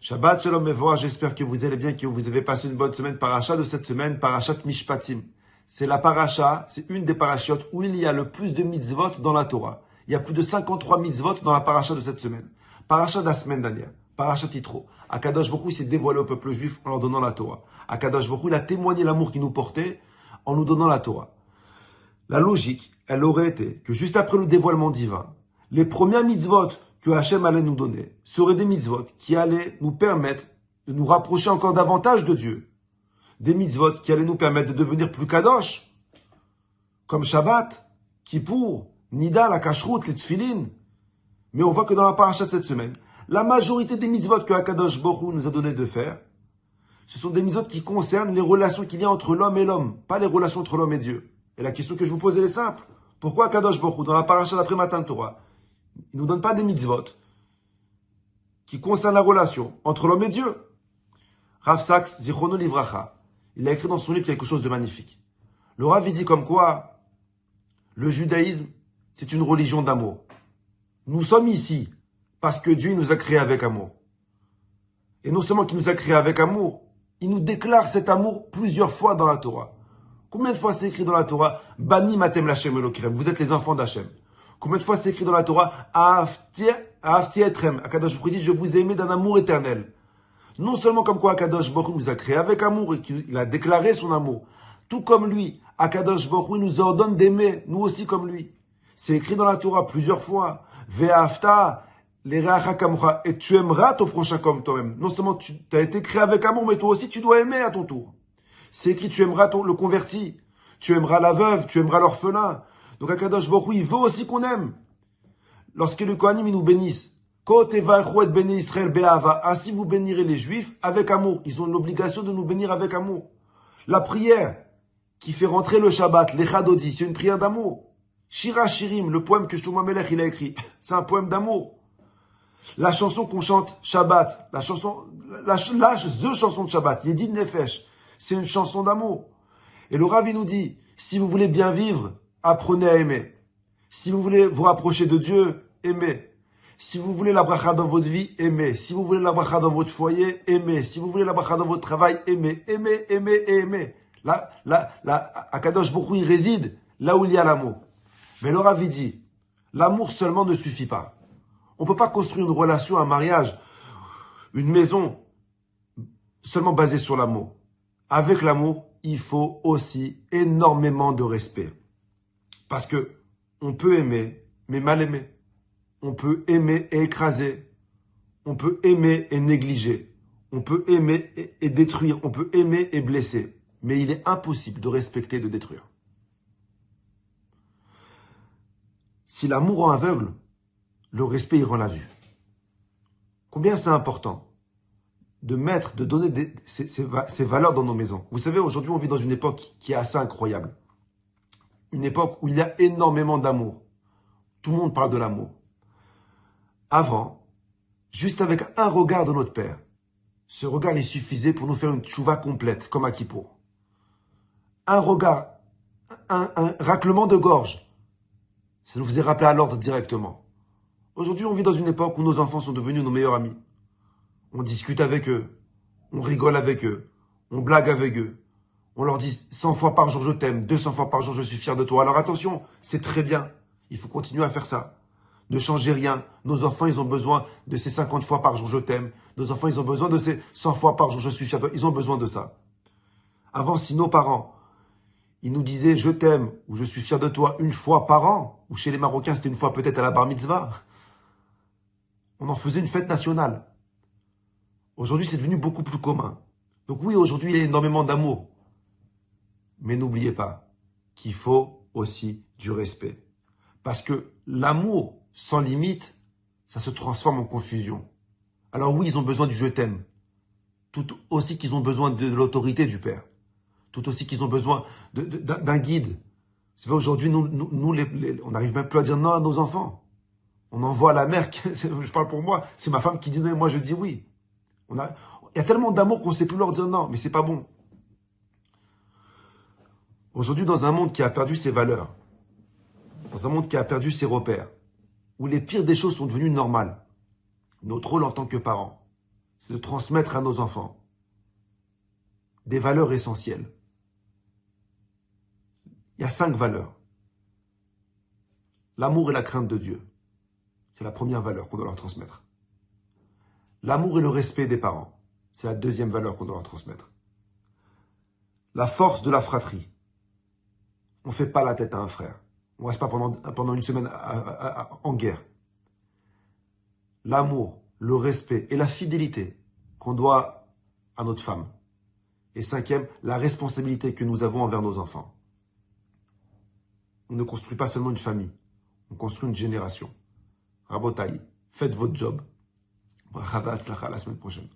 Shabbat Shalom Mevorah, j'espère que vous allez bien, que vous avez passé une bonne semaine. Paracha de cette semaine, Parachat Mishpatim. C'est la paracha, c'est une des parachiotes où il y a le plus de mitzvot dans la Torah. Il y a plus de 53 mitzvot dans la paracha de cette semaine. Paracha de la semaine dernière, Parachat Yitro. Akadosh Baruch Hu s'est dévoilé au peuple juif en leur donnant la Torah. Akadosh Baruch Hu, il a témoigné l'amour qu'il nous portait en nous donnant la Torah. La logique, elle aurait été que juste après le dévoilement divin, les premières mitzvot que Hachem allait nous donner seraient des mitzvot qui allaient nous permettre de nous rapprocher encore davantage de Dieu. Des mitzvot qui allaient nous permettre de devenir plus kadosh, comme Shabbat, Kippour, Nida, la Kashrut, les Tfilin. Mais on voit que dans la paracha de cette semaine, la majorité des mitzvot que Akadosh Baruch Hu nous a donné de faire, ce sont des mitzvot qui concernent les relations qu'il y a entre l'homme et l'homme, pas les relations entre l'homme et Dieu. Et la question que je vous pose, elle est simple. Pourquoi Akadosh Baruch Hu, dans la paracha d'après-matin de Torah, il ne nous donne pas des mitzvot qui concernent la relation entre l'homme et Dieu? Rav Saks, Zichrono Livracha, il a écrit dans son livre quelque chose de magnifique. Le Rav, il dit comme quoi le judaïsme, c'est une religion d'amour. Nous sommes ici parce que Dieu nous a créés avec amour. Et non seulement qu'il nous a créés avec amour, il nous déclare cet amour plusieurs fois dans la Torah. Combien de fois c'est écrit dans la Torah Bani matem lachem elokirem, vous êtes les enfants d'Hachem. Combien de fois c'est écrit dans la Torah Ahavti etrem, Akadosh Baruch Hu dit je vous ai aimé d'un amour éternel. Non seulement comme quoi Akadosh Baruch Hu nous a créés avec amour et qu'il a déclaré son amour, tout comme lui, Akadosh Baruch Hu nous ordonne d'aimer, nous aussi comme lui. C'est écrit dans la Torah plusieurs fois. Ve'afta l'ereacha kamocha, et tu aimeras ton prochain comme toi-même. Non seulement tu as été créé avec amour, mais toi aussi tu dois aimer à ton tour. C'est écrit, tu aimeras le converti, tu aimeras la veuve, tu aimeras l'orphelin. Donc Akadosh Baruch Hu, il veut aussi qu'on aime. Lorsque les Kohanim nous bénissent, ainsi vous bénirez les Juifs avec amour. Ils ont l'obligation de nous bénir avec amour. La prière qui fait rentrer le Shabbat, l'Echadodi, c'est une prière d'amour. Shira Shirim, le poème que Shlomo Melech il a écrit, c'est un poème d'amour. La chanson qu'on chante Shabbat, la chanson de Shabbat, Yedid Nefesh, c'est une chanson d'amour. Et le Rav il nous dit, si vous voulez bien vivre, apprenez à aimer. Si vous voulez vous rapprocher de Dieu, aimez. Si vous voulez la bracha dans votre vie, aimez. Si vous voulez la bracha dans votre foyer, aimez. Si vous voulez la bracha dans votre travail, aimez. Aimez, aimez et aimez. Là, Akadosh Baruch Hu, il réside là où il y a l'amour. Mais le Rav dit, l'amour seulement ne suffit pas. On ne peut pas construire une relation, un mariage, une maison seulement basée sur l'amour. Avec l'amour, il faut aussi énormément de respect. Parce que on peut aimer, mais mal aimer. On peut aimer et écraser. On peut aimer et négliger. On peut aimer et détruire. On peut aimer et blesser. Mais il est impossible de respecter et de détruire. Si l'amour rend aveugle, le respect, il rend la vue. Combien c'est important de donner ces valeurs dans nos maisons. Vous savez, aujourd'hui, on vit dans une époque qui est assez incroyable. Une époque où il y a énormément d'amour. Tout le monde parle de l'amour. Avant, juste avec un regard de notre Père, ce regard, il suffisait pour nous faire une tchouva complète, comme à Kippour. Un regard, un raclement de gorge, ça nous faisait rappeler à l'ordre directement. Aujourd'hui, on vit dans une époque où nos enfants sont devenus nos meilleurs amis. On discute avec eux, on rigole avec eux, on blague avec eux. On leur dit 100 fois par jour je t'aime, 200 fois par jour je suis fier de toi. Alors attention, c'est très bien, il faut continuer à faire ça. Ne changez rien. Nos enfants, ils ont besoin de ces 50 fois par jour je t'aime. Nos enfants, ils ont besoin de ces 100 fois par jour je suis fier de toi. Ils ont besoin de ça. Avant, si nos parents, ils nous disaient je t'aime ou je suis fier de toi une fois par an, ou chez les Marocains, c'était une fois peut-être à la bar mitzvah, on en faisait une fête nationale. Aujourd'hui, c'est devenu beaucoup plus commun. Donc oui, aujourd'hui, il y a énormément d'amour. Mais n'oubliez pas qu'il faut aussi du respect. Parce que l'amour sans limite, ça se transforme en confusion. Alors oui, ils ont besoin du je t'aime. Tout aussi qu'ils ont besoin de l'autorité du Père. Tout aussi qu'ils ont besoin d'un guide. C'est vrai, aujourd'hui, on n'arrive même plus à dire non à nos enfants. On envoie à la mère, je parle pour moi, c'est ma femme qui dit non, moi je dis oui. Il y a tellement d'amour qu'on ne sait plus leur dire non, mais c'est pas bon. Aujourd'hui, dans un monde qui a perdu ses valeurs, dans un monde qui a perdu ses repères, où les pires des choses sont devenues normales, notre rôle en tant que parents, c'est de transmettre à nos enfants des valeurs essentielles. Il y a 5 valeurs. L'amour et la crainte de Dieu. C'est la première valeur qu'on doit leur transmettre. L'amour et le respect des parents. C'est la deuxième valeur qu'on doit leur transmettre. La force de la fratrie. On ne fait pas la tête à un frère. On ne reste pas pendant une semaine en guerre. L'amour, le respect et la fidélité qu'on doit à notre femme. Et 5e, la responsabilité que nous avons envers nos enfants. On ne construit pas seulement une famille, on construit une génération. Rabotaï, faites votre job. Bracha v'hatzlacha, à la semaine prochaine.